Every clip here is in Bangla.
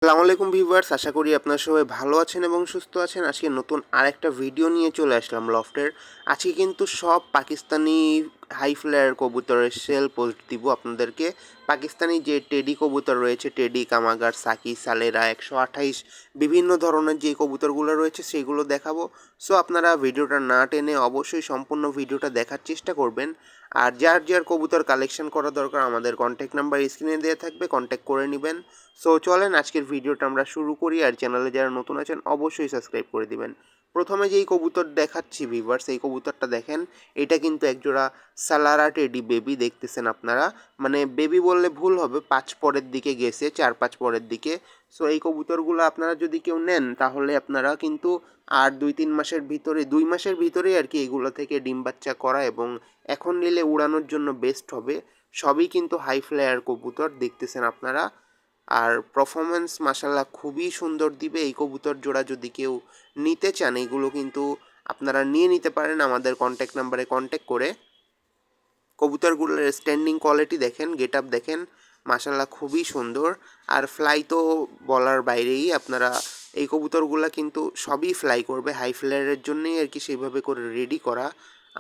আসসালামু আলাইকুম ভিউয়ার্স, আশা করি আপনারা সবাই ভালো আছেন এবং সুস্থ আছেন। আজকে নতুন আরেকটা ভিডিও নিয়ে চলে আসলাম লফটের। আজকে কিন্তু সব পাকিস্তানি হাই ফ্লায়ার কবুতরের সেল পোস্ট দিব আপনাদেরকে। পাকিস্তানি যে টেডি কবুতর রয়েছে, টেডি, কামাগার, সাকি, সালেরা, 128 বিভিন্ন ধরনের যে কবুতরগুলো রয়েছে সেগুলো দেখাবো। সো আপনারা ভিডিওটা না টেনে অবশ্যই সম্পূর্ণ ভিডিওটা দেখার চেষ্টা করবেন। আর যার যার কবুতর কালেকশন করা দরকার আমাদের কন্ট্যাক্ট নাম্বার স্ক্রিনে দেওয়া থাকবে, কন্ট্যাক্ট করে নেবেন। সো চলেন আজকের ভিডিওটা আমরা শুরু করি। আর চ্যানেলে যারা নতুন আছেন অবশ্যই সাবস্ক্রাইব করে দিবেন। প্রথমে যেই কবুতর দেখাচ্ছি ভিউয়ার্স, এই কবুতরটা দেখেন। এটা কিন্তু একজোড়া সালারা টেডি বেবি দেখতেছেন আপনারা। মানে বেবি বললে ভুল হবে, 5 পরের দিকে গেছে, 4-5 পরের দিকে। সো এই কবুতরগুলো আপনারা যদি কেউ নেন তাহলে আপনারা কিন্তু আর 2-3 মাসের ভিতরে, 2 মাসের ভিতরেই আর কি এগুলো থেকে ডিম বাচ্চা করা, এবং এখন নিলে উড়ানোর জন্য বেস্ট হবে। সবই কিন্তু হাই ফ্লায়ার কবুতর দেখতেছেন আপনারা। আর পারফরমেন্স মাশাল্লাহ খুবই সুন্দর দিবে। এই কবুতর জোড়া যদি কেউ নিতে চান এইগুলো কিন্তু আপনারা নিয়ে নিতে পারেন আমাদের কন্ট্যাক্ট নাম্বারে কন্ট্যাক্ট করে। কবুতরগুলোর স্ট্যান্ডিং কোয়ালিটি দেখেন, গেট আপ দেখেন, মাশাল্লাহ খুবই সুন্দর। আর ফ্লাই তো বলার বাইরেই। আপনারা এই কবুতরগুলো কিন্তু সবই ফ্লাই করবে, হাই ফ্লায়ারের জন্যই আর কি সেইভাবে করে রেডি করা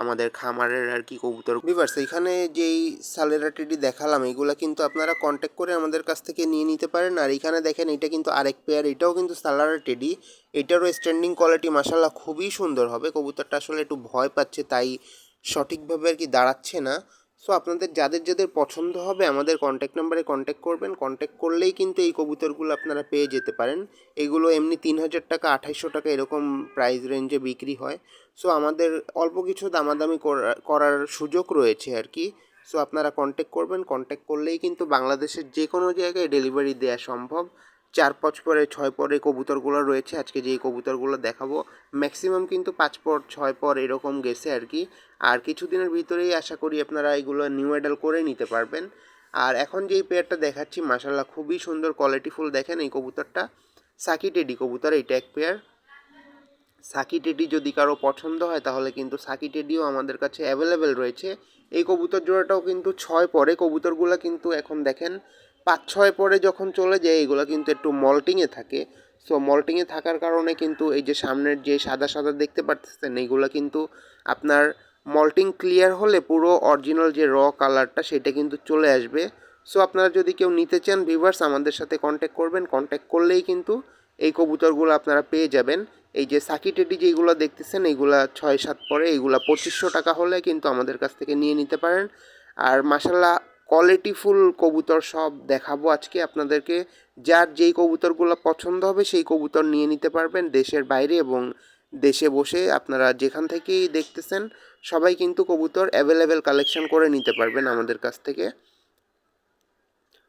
আমাদের খামারের আর কি কবুতর। ভিউয়ার্স, এখানে যেই সালেরা টেডি দেখালাম এগুলো কিন্তু আপনারা কন্ট্যাক্ট করে আমাদের কাছ থেকে নিয়ে নিতে পারেন। আর এখানে দেখেন এটা কিন্তু আরেক পেয়ার, এটাও কিন্তু সালারা টেডি। এটারও স্ট্যান্ডিং কোয়ালিটি মাশাল্লাহ খুবই সুন্দর হবে। কবুতরটা আসলে একটু ভয় পাচ্ছে, তাই সঠিকভাবে আর কি দাঁড়াচ্ছে না। সো আপনাদের যাদের যাদের পছন্দ হবে আমাদের কন্ট্যাক্ট নাম্বারে কন্ট্যাক্ট করবেন। কন্ট্যাক্ট করলেই কিন্তু এই কবুতরগুলো আপনারা পেয়ে যেতে পারেন। এগুলো এমনি 3000 টাকা, 2800 টাকা এরকম প্রাইস রেঞ্জে বিক্রি হয়। সো আমাদের অল্প কিছু দামাদামি করার সুযোগ রয়েছে আর কি। সো আপনারা কন্ট্যাক্ট করবেন। কন্ট্যাক্ট করলেই কিন্তু বাংলাদেশের যে কোনো জায়গায় ডেলিভারি দেওয়া সম্ভব। 4-5 পরে 6 পরে কবুতরগুলো রয়েছে। আজকে যেই কবুতরগুলো দেখাবো ম্যাক্সিমাম কিন্তু 5 পর 6 পর এরকম গেছে আর কি। আর কিছুদিনের ভিতরেই আশা করি আপনারা এগুলো নিউ অ্যাডাল করে নিতে পারবেন। আর এখন যেই পেয়ারটা দেখাচ্ছি মাশাল্লাহ খুবই সুন্দর কোয়ালিটিফুল, দেখেন এই কবুতরটা সাকি টেডি কবুতর। এইটা এক পেয়ার সাকি টেডি। যদি কারো পছন্দ হয় তাহলে কিন্তু সাকি টেডিও আমাদের কাছে অ্যাভেলেবেল রয়েছে। এই কবুতর জোড়াটাও কিন্তু 6 পরে। কবুতরগুলো কিন্তু এখন দেখেন 5-6 পরে যখন চলে যায় এগুলো কিন্তু একটু মল্টিংয়ে থাকে। সো মল্টিংয়ে থাকার কারণে কিন্তু এই যে সামনের যে সাদা সাদা দেখতে পাচ্ছেন এইগুলো কিন্তু আপনার মল্টিং ক্লিয়ার হলে পুরো অরিজিনাল যে কালারটা সেটা কিন্তু চলে আসবে। সো আপনারা যদি কেউ নিতে চান ভিউয়ার্স আমাদের সাথে কন্ট্যাক্ট করবেন। কন্ট্যাক্ট করলেই কিন্তু এই কবুতরগুলো আপনারা পেয়ে যাবেন। এই যে সাকি টেডি যেগুলো দেখতেছেন এইগুলা 6-7 পরে, এইগুলা 2500 টাকা হলে কিন্তু আমাদের কাছ থেকে নিয়ে নিতে পারেন। আর মাশাল্লাহ কোয়ালিটিফুল কবুতর সব দেখাবো আজকে আপনাদেরকে। যার যেই কবুতরগুলো পছন্দ হবে সেই কবুতর নিয়ে নিতে পারবেন দেশের বাইরে এবং দেশে বসে। আপনারা যেখান থেকেই দেখতেছেন সবাই কিন্তু কবুতর অ্যাভেলেবেল কালেকশন করে নিতে পারবেন আমাদের কাছ থেকে।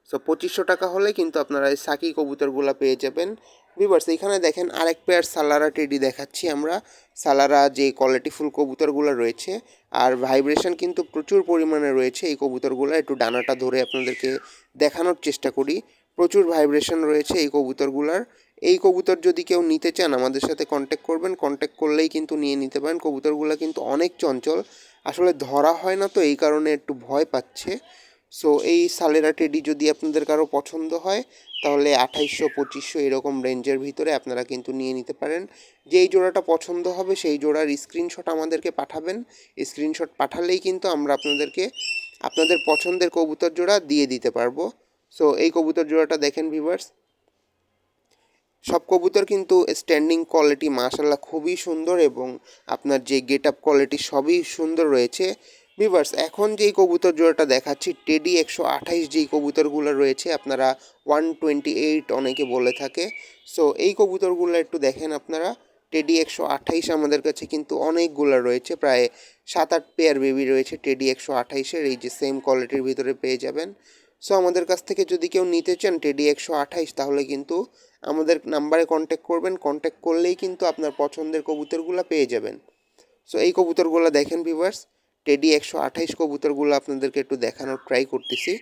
সো 2500 টাকা হলে কিন্তু আপনারা এই সাকি কবুতরগুলো পেয়ে যাবেন। ভিউয়ার্স, এখানে দেখেন আরেক পেয়ার সালারা টেডি দেখাচ্ছি আমরা। সালারা যে কোয়ালিটিফুল কবুতরগুলো রয়েছে, আর ভাইব্রেশন কিন্তু প্রচুর পরিমাণে রয়েছে এই কবুতরগুলো। একটু ডানাটা ধরে আপনাদেরকে দেখানোর চেষ্টা করি। প্রচুর ভাইব্রেশন রয়েছে এই কবুতরগুলোর। এই কবুতর যদি কেউ নিতে চান আমাদের সাথে কন্ট্যাক্ট করবেন। কন্ট্যাক্ট করলেই কিন্তু নিয়ে নিতে পারেন। কবুতরগুলো কিন্তু অনেক চঞ্চল, আসলে ধরা হয় না তো এই কারণে একটু ভয় পাচ্ছে। সো এই সালেরা টেডি যদি আপনাদের কারো পছন্দ হয় তাহলে 2800-2500 এরকম রেঞ্জের ভিতরে আপনারা কিন্তু নিয়ে নিতে পারেন। যেই জোড়াটা পছন্দ হবে সেই জোড়ার স্ক্রিনশট আমাদেরকে পাঠাবেন। স্ক্রিনশট পাঠালেই কিন্তু আমরা আপনাদেরকে আপনাদের পছন্দের কবুতর জোড়া দিয়ে দিতে পারবো। সো এই কবুতর জোড়াটা দেখেন ভিউয়ার্স, সব কবুতর কিন্তু স্ট্যান্ডিং কোয়ালিটি মাশাল্লাহ খুবই সুন্দর, এবং আপনার যে গেট আপ কোয়ালিটি সবই সুন্দর রয়েছে। ভিউয়ার্স, এখন যেই কবুতর জোড়াটা দেখাচ্ছি টেডি 128, যেই কবুতরগুলো রয়েছে আপনারা 128 অনেকে বলে থাকে। সো এই কবুতরগুলো একটু দেখেন আপনারা। টেডি 128 আমাদের কাছে কিন্তু অনেকগুলো রয়েছে, প্রায় 7-8 পেয়ার বেবি রয়েছে টেডি 128-এর। এই যে সেম কোয়ালিটির ভিতরে পেয়ে যাবেন। সো আমাদের কাছ থেকে যদি কেউ নিতে চান টেডি 128 তাহলে কিন্তু আমাদের নাম্বারে কন্ট্যাক্ট করবেন। কন্ট্যাক্ট করলেই কিন্তু আপনার পছন্দের কবুতরগুলো পেয়ে যাবেন। সো এই কবুতরগুলো দেখেন ভিউয়ার্স, টেডি 128 কবুতরগুলো আপনাদেরকে একটু দেখানোর ট্রাই করতেছি।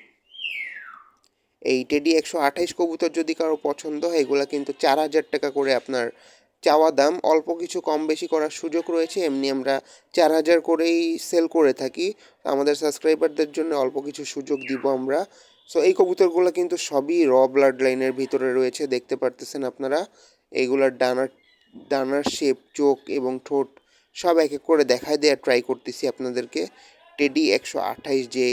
এই টেডি 128 কবুতর যদি কারো পছন্দ হয় এগুলো কিন্তু 4000 টাকা করে আপনার চাওয়া দাম। অল্প কিছু কম বেশি করার সুযোগ রয়েছে, এমনি আমরা 4000 করেই সেল করে থাকি। আমাদের সাবস্ক্রাইবারদের জন্য অল্প কিছু সুযোগ দিব আমরা। সো এই কবুতরগুলো কিন্তু সবই র ব্লাড লাইনের ভিতরে রয়েছে, দেখতে পারতেছেন আপনারা। এইগুলার ডানার শেপ, চোখ এবং ঠোঁট সব এক এক করে দেখায় দেওয়ার ট্রাই করতেছি আপনাদেরকে। টেডি 128 যে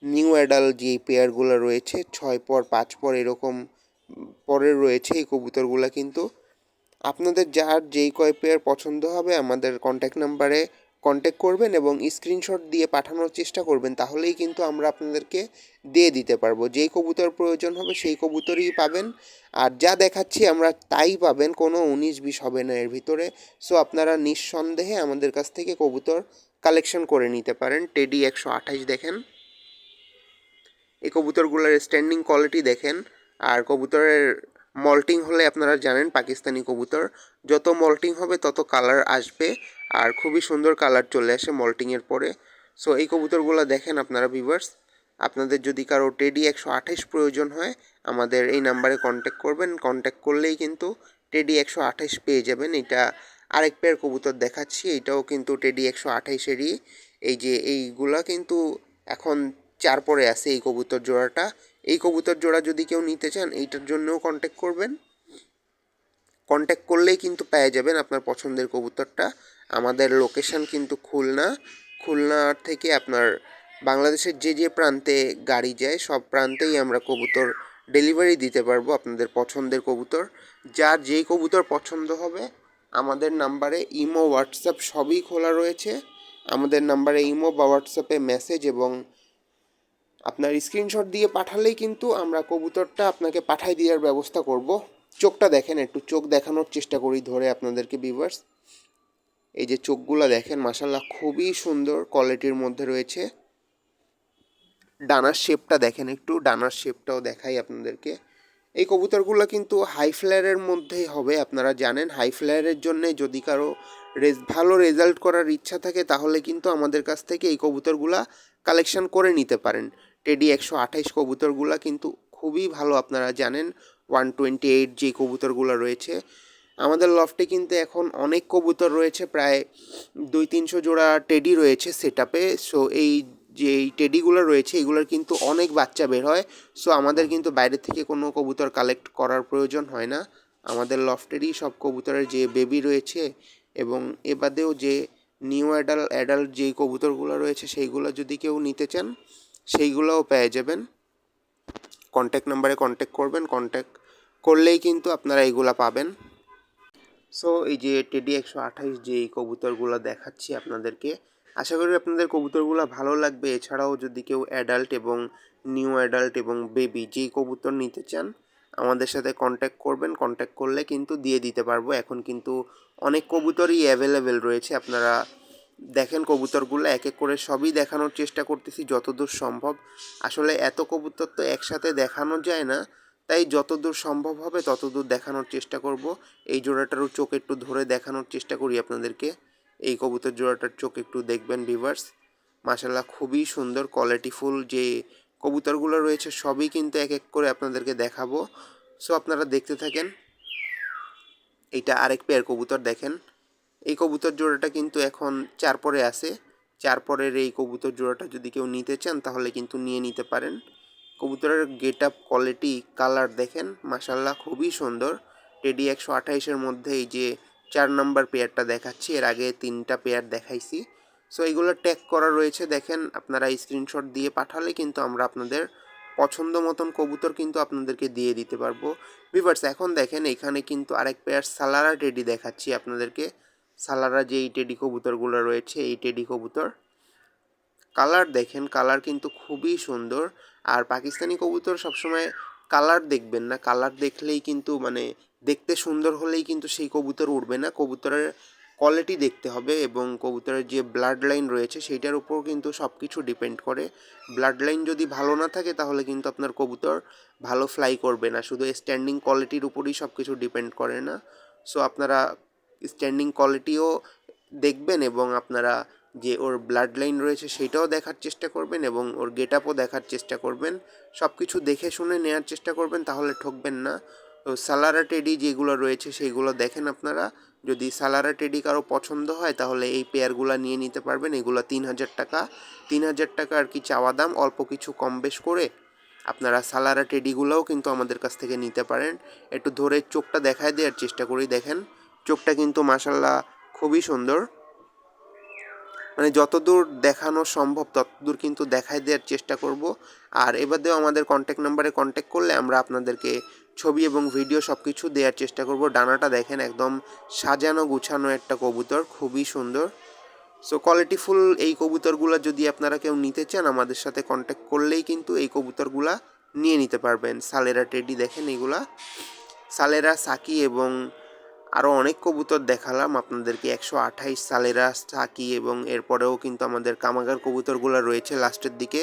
নিউ অ্যাডাল যে পেয়ারগুলো রয়েছে 6 পর 5 পর এরকম পরের রয়েছে এই কবুতরগুলো, কিন্তু আপনাদের যার যেই কয় পেয়ার পছন্দ হবে আমাদের কন্ট্যাক্ট নাম্বারে কন্ট্যাক্ট করবেন এবং স্ক্রিনশট দিয়ে পাঠানোর চেষ্টা করবেন, তাহলেই কিন্তু আমরা আপনাদেরকে দিয়ে দিতে পারবো। যেই কবুতর প্রয়োজন হবে সেই কবুতরই পাবেন, আর যা দেখাচ্ছি আমরা তাই পাবেন, কোনো 19-20 হবে না এর ভিতরে। সো আপনারা নিঃসন্দেহে আমাদের কাছ থেকে কবুতর কালেকশন করে নিতে পারেন। টেডি 128 দেখেন, এই কবুতরগুলোর স্ট্যান্ডিং কোয়ালিটি দেখেন। আর কবুতরের মল্টিং হলে আপনারা জানেন পাকিস্তানি কবুতর যত মল্টিং হবে তত কালার আসবে, আর খুবই সুন্দর কালার চলে আসে মল্টিংয়ের পরে। সো এই কবুতরগুলো দেখেন আপনারা ভিউয়ার্স। আপনাদের যদি কারো টেডি 128 প্রয়োজন হয় আমাদের এই নাম্বারে কন্ট্যাক্ট করবেন, কন্ট্যাক্ট করলেই কিন্তু টেডি 128 পেয়ে যাবেন। এটা আরেক পেয়ার কবুতর দেখাচ্ছি, এইটাও কিন্তু টেডি 128-এরই। এই যে এইগুলা কিন্তু এখন 4 পরে আছে এই কবুতর জোড়াটা। এই কবুতর জোড়া যদি কেউ নিতে চান এইটার জন্যও কন্ট্যাক্ট করবেন, কন্ট্যাক্ট করলেই কিন্তু পেয়ে যাবেন আপনার পছন্দের কবুতরটা। আমাদের লোকেশন কিন্তু খুলনা থেকে আপনার বাংলাদেশের যে যে প্রান্তে গাড়ি যায় সব প্রান্তেই আমরা কবুতর ডেলিভারি দিতে পারবো আপনাদের পছন্দের কবুতর। যার যেই কবুতর পছন্দ হবে আমাদের নাম্বারে ইমো, হোয়াটসঅ্যাপ সবই খোলা রয়েছে। আমাদের নাম্বারে ইমো বা হোয়াটসঅ্যাপে মেসেজ এবং আপনার স্ক্রিনশট দিয়ে পাঠালেই কিন্তু আমরা কবুতরটা আপনাকে পাঠাই দেওয়ার ব্যবস্থা করব। চোখটা দেখেন, একটু চোখ দেখানোর চেষ্টা করি ধরে আপনাদেরকে ভিউয়ার্স। এই যে চোখগুলো দেখেন মাশাল্লাহ খুবই সুন্দর কোয়ালিটির মধ্যে রয়েছে। ডানার শেপটা দেখেন, একটু ডানার শেপটাও দেখাই আপনাদেরকে। এই কবুতরগুলো কিন্তু হাই ফ্লায়ারের মধ্যেই হবে, আপনারা জানেন। হাই ফ্লায়ারের জন্য যদি কারো ভালো রেজাল্ট করার ইচ্ছা থাকে তাহলে কিন্তু আমাদের কাছ থেকে এই কবুতরগুলা কালেকশন করে নিতে পারেন। টেডি 128 কবুতরগুলা কিন্তু খুবই ভালো, আপনারা জানেন। 128 যে কবুতরগুলো রয়েছে আমাদের লফটে কিন্তু এখন অনেক কবুতর রয়েছে, প্রায় 200-300 জোড়া টেডি রয়েছে সেট আপে। সো এই যে এই টেডিগুলো রয়েছে এগুলোর কিন্তু অনেক বাচ্চা বের হয়। সো আমাদের কিন্তু বাইরে থেকে কোনো কবুতর কালেক্ট করার প্রয়োজন হয় না, আমাদের লফটেরই সব কবুতরের যে বেবি রয়েছে এবং এ বাদেও যে নিউ অ্যাডাল্ট যেই কবুতরগুলো রয়েছে সেইগুলো যদি কেউ নিতে চান সেইগুলোও পেয়ে যাবেন। কন্ট্যাক্ট নাম্বারে কন্ট্যাক্ট করবেন, কন্ট্যাক্ট করলেই কিন্তু আপনারা এইগুলা পাবেন। সো এই যে টেডি 128 যে এই কবুতরগুলো দেখাচ্ছি আপনাদেরকে, আশা করি আপনাদের কবুতরগুলো ভালো লাগবে। এছাড়াও যদি কেউ অ্যাডাল্ট এবং নিউ অ্যাডাল্ট এবং বেবি যেই কবুতর নিতে চান আমাদের সাথে কন্ট্যাক্ট করবেন, কন্ট্যাক্ট করলে কিন্তু দিয়ে দিতে পারবো। এখন কিন্তু অনেক কবুতরই অ্যাভেলেবেল রয়েছে, আপনারা দেখেন কবুতরগুলো এক এক করে সবই দেখানোর চেষ্টা করতেছি যতদূর সম্ভব। আসলে এত কবুতর তো একসাথে দেখানো যায় না, তাই যতদূর সম্ভব হবে ততদূর দেখানোর চেষ্টা করব। এই জোড়াটারও চোখ একটু ধরে দেখানোর চেষ্টা করি আপনাদেরকে। এই কবুতর জোড়াটার চোখ একটু দেখবেন ভিউয়ার্স, মাশাল্লাহ খুবই সুন্দর কোয়ালিটিফুল যে কবুতরগুলো রয়েছে সবই কিন্তু এক এক করে আপনাদেরকে দেখাবো। সো আপনারা দেখতে থাকেন। এইটা আরেক পেয়ার কবুতর দেখেন, এই কবুতর জোড়াটা কিন্তু এখন 4 পরে আছে। 4 পরের এই কবুতর জোড়াটা যদি কেউ নিতে চান তাহলে কিন্তু নিয়ে নিতে পারেন। কবুতরের গেট আপ, কোয়ালিটি, কালার দেখেন মাশাল্লাহ খুবই সুন্দর। টেডি 128-এর মধ্যে এই যে 4 নম্বর পেয়ারটা দেখাচ্ছি, এর আগে 3টা পেয়ার দেখাইছি। সো এইগুলো ট্যাগ করা রয়েছে দেখেন, আপনারা স্ক্রিনশট দিয়ে পাঠালে কিন্তু আমরা আপনাদের পছন্দ মতন কবুতর কিন্তু আপনাদেরকে দিয়ে দিতে পারবো। ভিউয়ার্স এখন দেখেন এখানে কিন্তু আরেক পেয়ার সালারা টেডি দেখাচ্ছি আপনাদেরকে। সালারা যে এই টেডি কবুতরগুলো রয়েছে এই টেডি কবুতর, কালার দেখেন, কালার কিন্তু খুবই সুন্দর। আর পাকিস্তানি কবুতর সবসময় কালার দেখবেন না, কালার দেখলেই কিন্তু মানে দেখতে সুন্দর হলেই কিন্তু সেই কবুতর উড়বে না। কবুতরের কোয়ালিটি দেখতে হবে এবং কবুতরের যে ব্লাড লাইন রয়েছে সেইটার উপর কিন্তু সব কিছু ডিপেন্ড করে। ব্লাড লাইন যদি ভালো না থাকে তাহলে কিন্তু আপনার কবুতর ভালো ফ্লাই করবে না, শুধু স্ট্যান্ডিং কোয়ালিটির উপরই সব কিছু ডিপেন্ড করে না। সো আপনারা স্ট্যান্ডিং কোয়ালিটিও দেখবেন এবং আপনারা যে ওর ব্লাড লাইন রয়েছে সেইটাও দেখার চেষ্টা করবেন এবং ওর গেট আপও দেখার চেষ্টা করবেন। সব কিছু দেখে শুনে নেওয়ার চেষ্টা করবেন, তাহলে ঠকবেন না। তো সালারা টেডি যেগুলো রয়েছে সেইগুলো দেখেন আপনারা, যদি সালারা টেডি কারো পছন্দ হয় তাহলে এই পেয়ারগুলো নিয়ে নিতে পারবেন। এগুলো 3000 টাকা, 3000 টাকা আর কি চাওয়া দাম, অল্প কিছু কম বেশ করে আপনারা সালারা টেডিগুলোও কিন্তু আমাদের কাছ থেকে নিতে পারেন। একটু ধরে চোখটা দেখায় দেওয়ার চেষ্টা করি, দেখেন চোখটা কিন্তু মাশাল্লাহ খুবই সুন্দর, মানে যতদূর দেখানো সম্ভব ততদূর কিন্তু দেখায় দেওয়ার চেষ্টা করব। আর এবারেও আমাদের কন্ট্যাক্ট নাম্বারে কন্ট্যাক্ট করলে আমরা আপনাদেরকে ছবি এবং ভিডিও সব কিছু দেওয়ার চেষ্টা করব। ডানাটা দেখেন একদম সাজানো গুছানো একটা কবুতর, খুবই সুন্দর। সো কোয়ালিটিফুল এই কবুতরগুলো যদি আপনারা কেউ নিতে চান আমাদের সাথে কন্ট্যাক্ট করলেই কিন্তু এই কবুতরগুলা নিয়ে নিতে পারবেন। সালেরা টেডি দেখেন, এগুলা সালেরা, সাকি এবং আরও অনেক কবুতর দেখালাম আপনাদেরকে, 128 সালেরা, সাকি এবং এরপরেও কিন্তু আমাদের কামাগার কবুতরগুলো রয়েছে লাস্টের দিকে,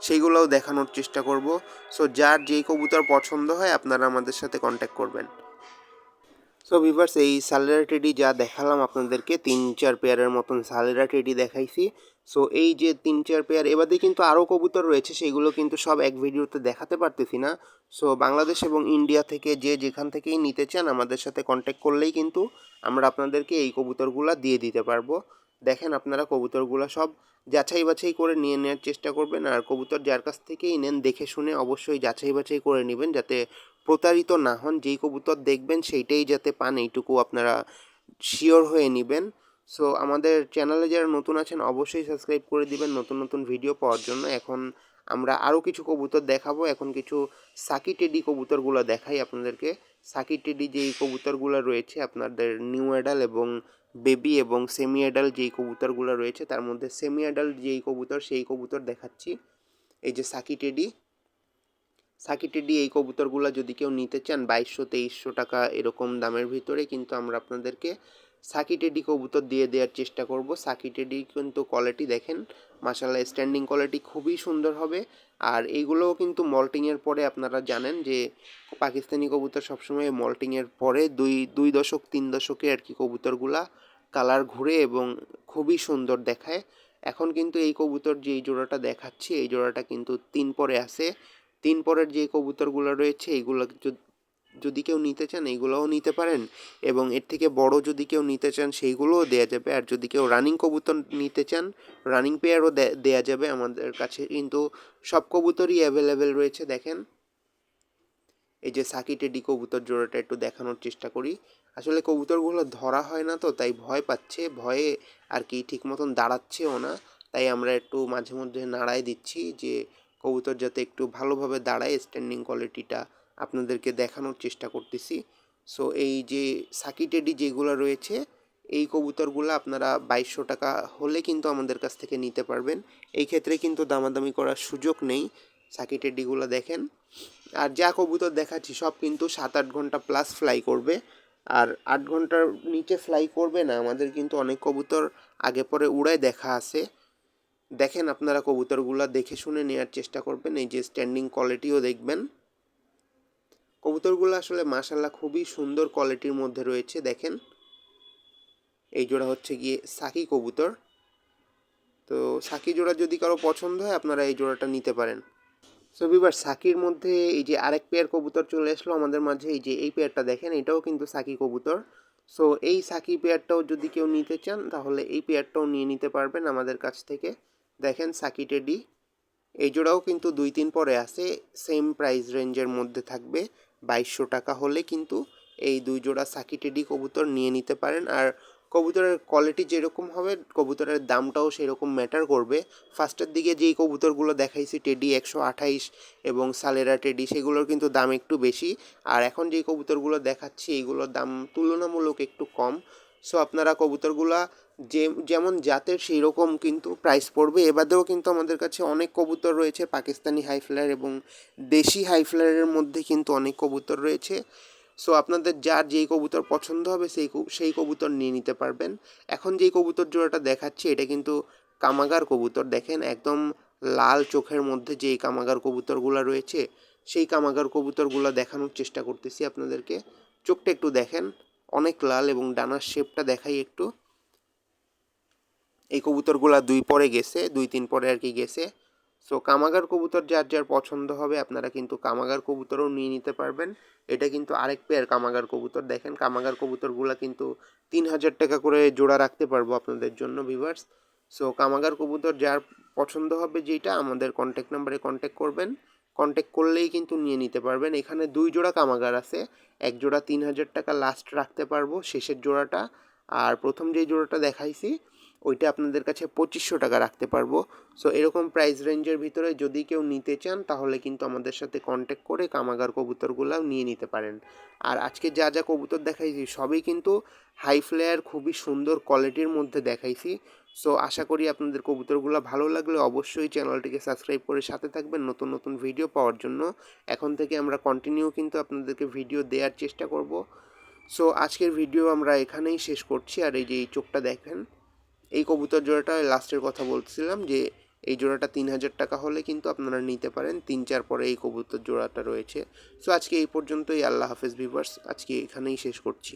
সেইগুলোও দেখানোর চেষ্টা করব। সো যার যেই কবুতর পছন্দ হয় আপনারা আমাদের সাথে কন্ট্যাক্ট করবেন। সো ভিভার্স, এই সালেরা টেডি যা দেখালাম আপনাদেরকে 3-4 পেয়ারের মতন সালেরা টেডি দেখাইছি। সো এই যে 3-4 পেয়ার, এবারে কিন্তু আরও কবুতর রয়েছে, সেগুলো কিন্তু সব এক ভিডিওতে দেখাতে পারতেছি না। সো বাংলাদেশ এবং ইন্ডিয়া থেকে যে যেখান থেকেই নিতে চান আমাদের সাথে কন্ট্যাক্ট করলেই কিন্তু আমরা আপনাদেরকে এই কবুতরগুলো দিয়ে দিতে পারবো। দেখেন আপনারা কবুতরগুলো সব যাচাই বাছাই করে নিয়ে নেওয়ার চেষ্টা করবেন। আর কবুতর যার কাছ থেকেই নেন দেখে শুনে অবশ্যই যাচাই বাছাই করে নেবেন, যাতে প্রতারিত না হন। যেই কবুতর দেখবেন সেইটাই যাতে পান, এইটুকু আপনারা শিওর হয়ে নেবেন। সো আমাদের চ্যানেলে যারা নতুন আছেন অবশ্যই সাবস্ক্রাইব করে দিবেন নতুন নতুন ভিডিও পাওয়ার জন্য। এখন আমরা আরও কিছু কবুতর দেখাবো। এখন কিছু সাকি টেডি কবুতরগুলো দেখাই আপনাদেরকে। সাকি টেডি যেই কবুতরগুলো রয়েছে আপনাদের নিউ অ্যাডাল এবং বেবি এবং সেমি অ্যাডাল যেই কবুতরগুলো রয়েছে, তার মধ্যে সেমি অ্যাডাল যেই কবুতর সেই কবুতর দেখাচ্ছি। এই যে সাকি টেডি, সাকি টেডি এই কবুতরগুলো যদি কেউ নিতে চান 2200-2300 টাকা এরকম দামের ভিতরে কিন্তু আমরা আপনাদেরকে সাকি টেডি কবুতর দিয়ে দেওয়ার চেষ্টা করব। সাকি টেডি কিন্তু কোয়ালিটি দেখেন মাশাআল্লাহ, স্ট্যান্ডিং কোয়ালিটি খুবই সুন্দর হবে। আর এইগুলোও কিন্তু মল্টিংয়ের পরে, আপনারা জানেন যে পাকিস্তানি কবুতর সবসময় মল্টিংয়ের পরে 2 দশক 3 দশকে আর কি কবুতরগুলা কালার ঘুরে এবং খুবই সুন্দর দেখায়। এখন কিন্তু এই কবুতর যে এই জোড়াটা দেখাচ্ছি এই জোড়াটা কিন্তু 3 পরে আছে। 3 পরের যে কবুতরগুলো রয়েছে এইগুলো যদি কেউ নিতে চান এইগুলোও নিতে পারেন, এবং এর থেকে বড় যদি কেউ নিতে চান সেইগুলোও দেওয়া যাবে। আর যদি কেউ রানিং কবুতর নিতে চান রানিং পেয়ারও দেওয়া যাবে। আমাদের কাছে কিন্তু সব কবুতরই অ্যাভেলেবেল রয়েছে। দেখেন এই যে সাকি টেডি কবুতর জোড়াটা একটু দেখানোর চেষ্টা করি। আসলে কবুতরগুলো ধরা হয় না তো তাই ভয় পাচ্ছে, ভয়ে আর কি ঠিক মতন দাঁড়াচ্ছেও না, তাই আমরা একটু মাঝে মধ্যে নাড়াই দিচ্ছি যে কবুতর যাতে একটু ভালোভাবে দাঁড়ায়, স্ট্যান্ডিং কোয়ালিটিটা আপনাদেরকে দেখানোর চেষ্টা করতেছি। সো এই যে সাকি টেডি যেগুলো রয়েছে এই কবুতরগুলো আপনারা 2200 টাকা হলে কিন্তু আমাদের কাছ থেকে নিতে পারবেন। এই ক্ষেত্রে কিন্তু দামাদামি করার সুযোগ নেই। সাকি টেডিগুলো দেখেন। আর যা কবুতর দেখাচ্ছি সব কিন্তু 7-8 ঘন্টা প্লাস ফ্লাই করবে। আর 8 ঘন্টার নিচে ফ্লাই করবে না। আমাদের কিন্তু অনেক কবুতর আগে পরে উড়ায় দেখা আছে। দেখেন আপনারা কবুতরগুলো দেখে শুনে নেওয়ার চেষ্টা করবেন। এই যে স্ট্যান্ডিং কোয়ালিটিও দেখবেন। কবুতরগুলো আসলে মাশাআল্লাহ খুবই সুন্দর কোয়ালিটির মধ্যে রয়েছে। দেখেন এই জোড়া হচ্ছে গিয়ে সাকি কবুতর। তো সাকি জোড়া যদি কারো পছন্দ হয় আপনারা এই জোড়াটা নিতে পারেন। সো ভিউয়ার, সাকির মধ্যে এই যে আরেক পেয়ার কবুতর চলে আসলো আমাদের মাঝে। এই যে এই পেয়ারটা দেখেন, এটাও কিন্তু সাকি কবুতর। সো এই সাকি পেয়ারটাও যদি কেউ নিতে চান তাহলে এই পেয়ারটাও নিয়ে নিতে পারবেন আমাদের কাছ থেকে। দেখেন সাকি টেডি এই জোড়াও কিন্তু 2-3 পরে আছে, সেম প্রাইস রেঞ্জের মধ্যে থাকবে। 2200 টাকা হলে কিন্তু এই 2 জোড়া সাকি টেডি কবুতর নিয়ে নিতে পারেন। আর কবুতরের কোয়ালিটি যেরকম হবে কবুতরের দামটাও সেরকম ম্যাটার করবে। ফার্স্টের দিকে যেই কবুতরগুলো দেখাইছি টেডি 128 এবং সালেরা টেডি, সেগুলোর কিন্তু দাম একটু বেশি। আর এখন যেই কবুতরগুলো দেখাচ্ছি এইগুলোর দাম তুলনামূলক একটু কম। সো আপনারা কবুতরগুলা যেমন জাতের সেই রকম কিন্তু প্রাইস পড়বে। এবারেও কিন্তু আমাদের কাছে অনেক কবুতর রয়েছে, পাকিস্তানি হাই ফ্লায়ার এবং দেশি হাই ফ্লায়ারের মধ্যে কিন্তু অনেক কবুতর রয়েছে। সো আপনাদের যার যেই কবুতর পছন্দ হবে সেই কবুতর নিয়ে নিতে পারবেন। এখন যেই কবুতর জোড়াটা দেখাচ্ছি এটা কিন্তু কামাগার কবুতর। দেখেন একদম লাল চোখের মধ্যে যেই কামাগার কবুতরগুলো রয়েছে সেই কামাগার কবুতরগুলো দেখানোর চেষ্টা করতেছি আপনাদেরকে। চোখটা একটু দেখেন অনেক লাল, এবং ডানার শেপটা দেখাই একটু। এই কবুতরগুলা 2 পরে গেছে, 2-3 পরে আর কি গেছে। সো কামাগার কবুতর যার যার পছন্দ হবে আপনারা কিন্তু কামাগার কবুতরও নিয়ে নিতে পারবেন। এটা কিন্তু আরেক পেয়ার কামাগার কবুতর। দেখেন কামাগার কবুতরগুলা কিন্তু 3000 টাকা করে জোড়া রাখতে পারবো আপনাদের জন্য ভিউয়ার্স। সো কামাগার কবুতর যার পছন্দ হবে যেটা আমাদের কন্ট্যাক্ট নাম্বারে কন্ট্যাক্ট করবেন, কন্ট্যাক্ট করলেই কিন্তু নিয়ে নিতে পারবেন। এখানে 2 জোড়া কামাগার আছে, এক জোড়া 3000 টাকা লাস্ট রাখতে পারবো, শেষের জোড়াটা। আর প্রথম যে জোড়াটা দেখাইছি ওইটা আপনাদের কাছে 2500 টাকা রাখতে পারবো। সো এরকম প্রাইস রেঞ্জের ভিতরে যদি কেউ নিতে চান তাহলে কিন্তু আমাদের সাথে কন্ট্যাক্ট করে কামাগার কবুতরগুলাও নিয়ে নিতে পারেন। আর আজকে যা যা কবুতর দেখাইছি সবই কিন্তু হাই ফ্লেয়ার, খুবই সুন্দর কোয়ালিটির মধ্যে দেখাইছি। সো আশা করি আপনাদের কবুতরগুলো ভালো লাগলে অবশ্যই চ্যানেলটিকে সাবস্ক্রাইব করে সাথে থাকবেন নতুন নতুন ভিডিও পাওয়ার জন্য। এখন থেকে আমরা কন্টিনিউ কিন্তু আপনাদেরকে ভিডিও দেওয়ার চেষ্টা করব। সো আজকের ভিডিও আমরা এখানেই শেষ করছি। আর এই যে এই চোখটা দেখেন, এই কবুতর জোড়াটা লাস্টের কথা বলছিলাম যে এই জোড়াটা 3000 টাকা হলে কিন্তু আপনারা নিতে পারেন। 3-4 পরে এই কবুতর জোড়াটা রয়েছে। সো আজকে এই পর্যন্তই। আল্লাহ হাফেজ ভিউয়ার্স, আজকে এখানেই শেষ করছি।